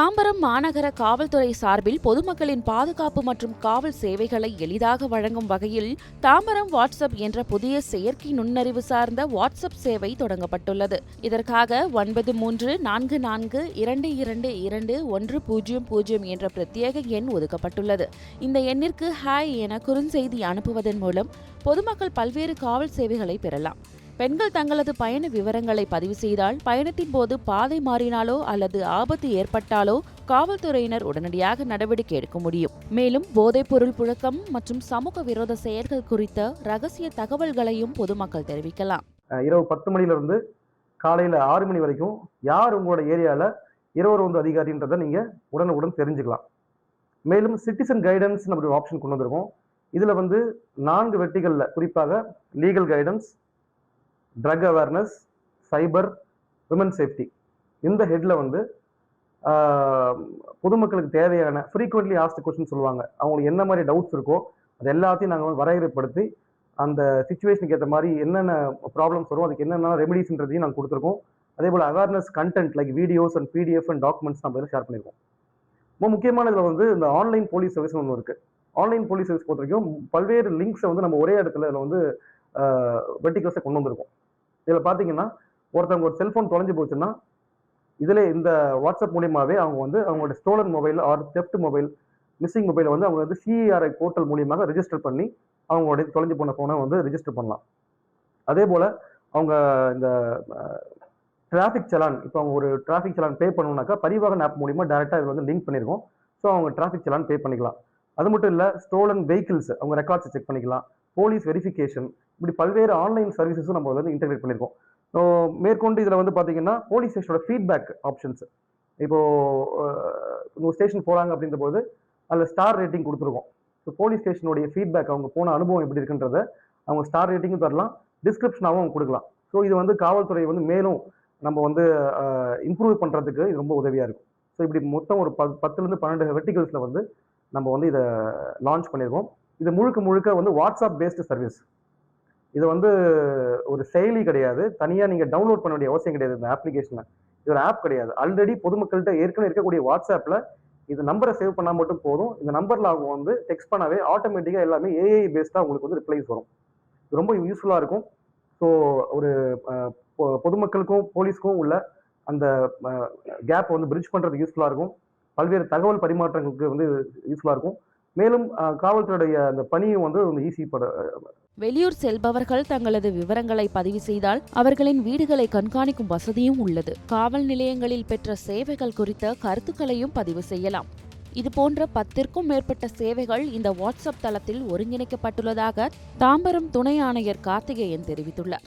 தாம்பரம் மாநகர காவல்துறை சார்பில் பொதுமக்களின் பாதுகாப்பு மற்றும் காவல் சேவைகளை எளிதாக வழங்கும் வகையில் தாம்பரம் வாட்ஸ்அப் என்ற புதிய செயற்கை நுண்ணறிவு சார்ந்த வாட்ஸ்அப் சேவை தொடங்கப்பட்டுள்ளது. இதற்காக 9342222100 என்ற பிரத்யேக எண் ஒதுக்கப்பட்டுள்ளது. இந்த எண்ணிற்கு ஹாய் என குறுஞ்செய்தி அனுப்புவதன் மூலம் பொதுமக்கள் பல்வேறு காவல் சேவைகளை பெறலாம். பெண்கள் தங்களது பயண விவரங்களை பதிவு செய்தால் பயணத்தின் போது பாதை மாறினாலோ அல்லது ஆபத்து ஏற்பட்டாலோ காவல்துறையினர் உடனடியாக நடவடிக்கை எடுக்க முடியும். மேலும் போதைப்பொருள் புழக்கம் மற்றும் சமூக விரோத செயல்கள் குறித்த ரகசிய தகவல்களையும் பொதுமக்கள் தெரிவிக்கலாம். இரவு 10 மணிலிருந்து காலையில 6 மணி வரைக்கும் யார் உங்களோட ஏரியால இரவு ரோந்து அதிகாரின்றதை நீங்க உடனுக்குடன் தெரிஞ்சுக்கலாம். மேலும் சிட்டிசன் கைடன்ஸ் நம்ம ஆப்ஷன் கொண்டு வந்திருக்கோம். இதுல 4 வெட்டிகள்ல குறிப்பாக லீகல் கைடன்ஸ், ட்ரக் அவேர்னஸ், சைபர், விமன் சேஃப்டி இந்த ஹெட்ல பொதுமக்களுக்கு தேவையான ஃப்ரீக்வெண்ட்லி ஆஸ்க்டு கொஸ்டின் சொல்லுவாங்க. அவங்களுக்கு என்ன மாதிரி டவுட்ஸ் இருக்கோ அது எல்லாத்தையும் நாங்கள் வரையறைப்படுத்தி அந்த சிச்சுவேஷனுக்கு ஏற்ற மாதிரி என்னென்ன ப்ராப்ளம்ஸ் வரும் அதுக்கு என்னென்ன ரெமெடிஸ்ன்றதையும் நாங்கள் கொடுத்துருக்கோம். அதே போல் awareness content like videos and PDF and documents நம்ம ஷேர் பண்ணியிருக்கோம். ரொம்ப முக்கியமான இதில் இந்த ஆன்லைன் போலீஸ் சர்வீஸ் ஒன்று இருக்குது. ஆன்லைன் போலீஸ் சர்வீஸ் பொறுத்த வரைக்கும் பல்வேறு லிங்க்ஸை நம்ம ஒரே இடத்துல இதில் வெர்டிகல்ஸை கொண்டு வந்திருக்கோம். இதில் பார்த்தீங்கன்னா ஒருத்தவங்க ஒரு செல்ஃபோன் தொலைஞ்சு போச்சுன்னா இதில் இந்த வாட்ஸ்அப் மூலியமாகவே அவங்க அவங்களோட stolon mobile or theft mobile, missing மொபைலை அவங்க சிஇஆர்ஐ போர்ட்டல் மூலியமாக ரெஜிஸ்டர் பண்ணி அவங்களுடைய தொலைஞ்சு போன ஃபோனை ரெஜிஸ்டர் பண்ணலாம். அதே போல் அவங்க இந்த டிராஃபிக் சலான், இப்போ அவங்க ஒரு டிராஃபிக் சலான் பே பண்ணணும்னாக்கா பரிவாகன் ஆப் மூலியமாக டேரெக்டாக இதில் லிங்க் பண்ணியிருக்கோம். ஸோ அவங்க டிராஃபிக் சலான் பே பண்ணிக்கலாம். அது மட்டும் இல்லை, ஸ்டோலன் வெஹிக்கிள்ஸ் அவங்க ரெக்கார்ட்ஸை செக் பண்ணிக்கலாம். போலீஸ் வெரிஃபிகேஷன், இப்படி பல்வேறு ஆன்லைன் சர்வீசஸும் நம்ம இன்டெகிரேட் பண்ணியிருக்கோம். ஸோ மேற்கொண்டு இதில் பார்த்தீங்கன்னா போலீஸ் ஸ்டேஷனோட ஃபீட்பேக் ஆப்ஷன்ஸ், இப்போது ஸ்டேஷன் போகிறாங்க அப்படின்ற போது அதில் ஸ்டார் ரேட்டிங் கொடுத்துருக்கோம். ஸோ போலீஸ் ஸ்டேஷனுடைய ஃபீட்பேக், அவங்க போன அனுபவம் எப்படி இருக்குன்றத அவங்க ஸ்டார் ரேட்டிங்கும் தரலாம், டிஸ்கிரிப்ஷனாகவும் அவங்க கொடுக்கலாம். ஸோ இது காவல்துறை மேலும் நம்ம இம்ப்ரூவ் பண்ணுறதுக்கு இது ரொம்ப உதவியாக இருக்கும். ஸோ இப்படி மொத்தம் ஒரு 10லேருந்து 12 வெர்டிகல்ஸில் நம்ம இதை லான்ச் பண்ணியிருக்கோம். இது முழுக்க வாட்ஸ்அப் பேஸ்டு சர்வீஸ். இது ஒரு செயலி கிடையாது, தனியாக நீங்கள் டவுன்லோட் பண்ண வேண்டிய அவசியம் கிடையாது. இந்த அப்ளிகேஷனை இது ஒரு ஆப் கிடையாது. ஆல்ரெடி பொதுமக்கள்கிட்ட ஏற்கனவே இருக்கக்கூடிய வாட்ஸ்அப்பில் இது நம்பரை சேவ் பண்ணால் மட்டும் போதும். இந்த நம்பரில் அவங்க டெக்ஸ்ட் பண்ணாவே ஆட்டோமேட்டிக்காக எல்லாமே ஏஐ பேஸ்டாக உங்களுக்கு ரிப்ளைஸ் வரும். இது ரொம்ப யூஸ்ஃபுல்லாக இருக்கும். ஸோ ஒரு பொதுமக்களுக்கும் போலீஸ்க்கும் உள்ள அந்த கேப் பிரிட்ஜ் பண்ணுறதுக்கு யூஸ்ஃபுல்லாக இருக்கும். பல்வேறு தகவல் பரிமாற்றங்களுக்கு யூஸ்ஃபுல்லாக இருக்கும். மேலும் காவல்துறையுடைய அந்த பணியும் ஈஸி வெளியூர் செல்பவர்கள் தங்களது விவரங்களை பதிவு செய்தால் அவர்களின் வீடுகளை கண்காணிக்கும் வசதியும் உள்ளது. காவல் நிலையங்களில் பெற்ற சேவைகள் குறித்த கருத்துக்களையும் பதிவு செய்யலாம். இதுபோன்ற 10ற்கும் மேற்பட்ட சேவைகள் இந்த வாட்ஸ்அப் தளத்தில் ஒருங்கிணைக்கப்பட்டுள்ளதாக தாம்பரம் துணை ஆணையர் கார்த்திகேயன் தெரிவித்துள்ளார்.